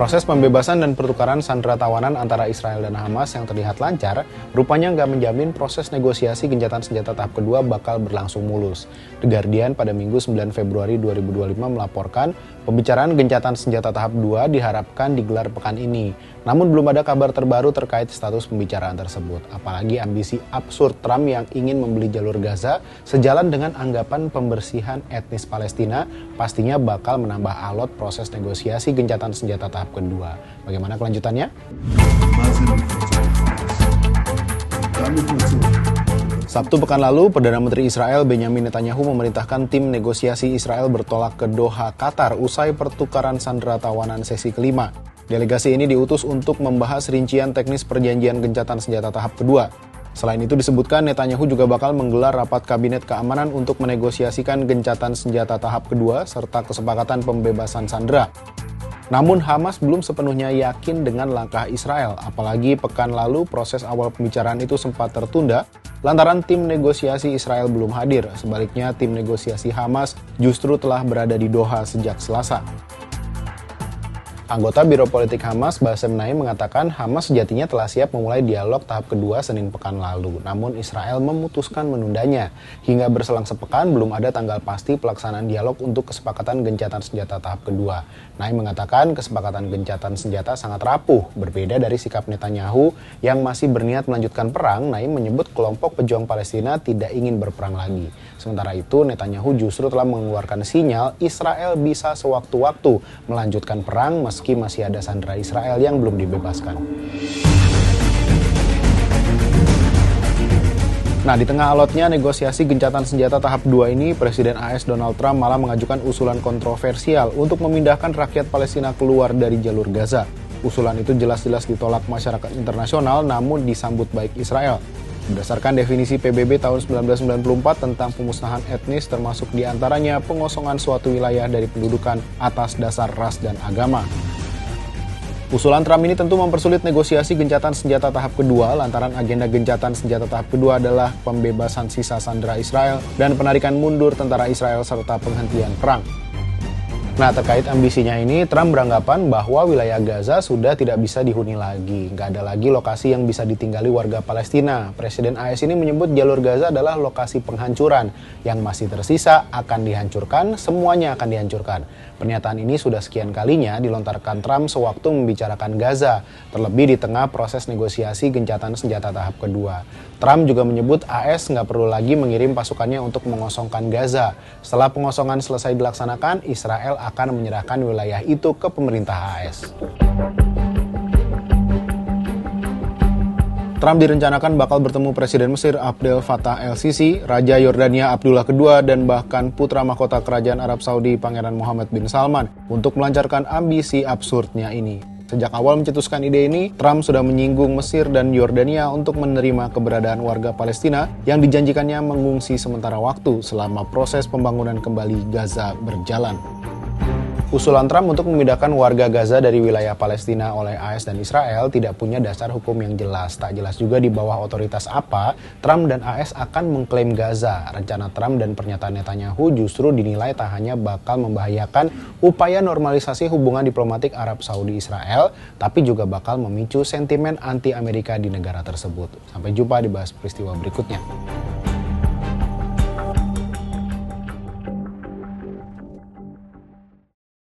Proses pembebasan dan pertukaran sandera tawanan antara Israel dan Hamas yang terlihat lancar, rupanya nggak menjamin proses negosiasi gencatan senjata tahap kedua bakal berlangsung mulus. The Guardian pada Minggu 9 Februari 2025 melaporkan pembicaraan gencatan senjata tahap 2 diharapkan digelar pekan ini. Namun belum ada kabar terbaru terkait status pembicaraan tersebut. Apalagi ambisi absurd Trump yang ingin membeli jalur Gaza sejalan dengan anggapan pembersihan etnis Palestina pastinya bakal menambah alot proses negosiasi gencatan senjata tahap kedua. Bagaimana kelanjutannya? Sabtu pekan lalu, Perdana Menteri Israel Benjamin Netanyahu memerintahkan tim negosiasi Israel bertolak ke Doha, Qatar usai pertukaran sandera tawanan sesi kelima. Delegasi ini diutus untuk membahas rincian teknis perjanjian gencatan senjata tahap kedua. Selain itu disebutkan Netanyahu juga bakal menggelar rapat kabinet keamanan untuk menegosiasikan gencatan senjata tahap kedua serta kesepakatan pembebasan sandera. Namun Hamas belum sepenuhnya yakin dengan langkah Israel, apalagi pekan lalu proses awal pembicaraan itu sempat tertunda lantaran tim negosiasi Israel belum hadir. Sebaliknya tim negosiasi Hamas justru telah berada di Doha sejak Selasa. Anggota Biro Politik Hamas, Bassem Naim, mengatakan Hamas sejatinya telah siap memulai dialog tahap kedua Senin pekan lalu. Namun Israel memutuskan menundanya. Hingga berselang sepekan belum ada tanggal pasti pelaksanaan dialog untuk kesepakatan gencatan senjata tahap kedua. Naim mengatakan kesepakatan gencatan senjata sangat rapuh. Berbeda dari sikap Netanyahu yang masih berniat melanjutkan perang, Naim menyebut kelompok pejuang Palestina tidak ingin berperang lagi. Sementara itu Netanyahu justru telah mengeluarkan sinyal Israel bisa sewaktu-waktu melanjutkan perang meski masih ada sandera Israel yang belum dibebaskan. Nah, di tengah alotnya negosiasi gencatan senjata tahap 2 ini, Presiden AS Donald Trump malah mengajukan usulan kontroversial untuk memindahkan rakyat Palestina keluar dari jalur Gaza. Usulan itu jelas-jelas ditolak masyarakat internasional namun disambut baik Israel. Berdasarkan definisi PBB tahun 1994 tentang pemusnahan etnis termasuk diantaranya pengosongan suatu wilayah dari pendudukan atas dasar ras dan agama. Usulan Trump ini tentu mempersulit negosiasi gencatan senjata tahap kedua lantaran agenda gencatan senjata tahap kedua adalah pembebasan sisa sandera Israel dan penarikan mundur tentara Israel serta penghentian perang. Nah, terkait ambisinya ini, Trump beranggapan bahwa wilayah Gaza sudah tidak bisa dihuni lagi. Nggak ada lagi lokasi yang bisa ditinggali warga Palestina. Presiden AS ini menyebut jalur Gaza adalah lokasi penghancuran. Yang masih tersisa akan dihancurkan, semuanya akan dihancurkan. Pernyataan ini sudah sekian kalinya dilontarkan Trump sewaktu membicarakan Gaza, terlebih di tengah proses negosiasi gencatan senjata tahap kedua. Trump juga menyebut AS nggak perlu lagi mengirim pasukannya untuk mengosongkan Gaza. Setelah pengosongan selesai dilaksanakan, Israel akan menyerahkan wilayah itu ke pemerintah AS. Trump direncanakan bakal bertemu Presiden Mesir Abdel Fattah el-Sisi, Raja Yordania Abdullah II, dan bahkan putra mahkota Kerajaan Arab Saudi Pangeran Mohammed bin Salman untuk melancarkan ambisi absurdnya ini. Sejak awal mencetuskan ide ini, Trump sudah menyinggung Mesir dan Yordania untuk menerima keberadaan warga Palestina yang dijanjikannya mengungsi sementara waktu selama proses pembangunan kembali Gaza berjalan. Usulan Trump untuk memindahkan warga Gaza dari wilayah Palestina oleh AS dan Israel tidak punya dasar hukum yang jelas. Tak jelas juga di bawah otoritas apa Trump dan AS akan mengklaim Gaza. Rencana Trump dan pernyataan Netanyahu justru dinilai tak hanya bakal membahayakan upaya normalisasi hubungan diplomatik Arab Saudi-Israel, tapi juga bakal memicu sentimen anti-Amerika di negara tersebut. Sampai jumpa di Bahas Peristiwa berikutnya.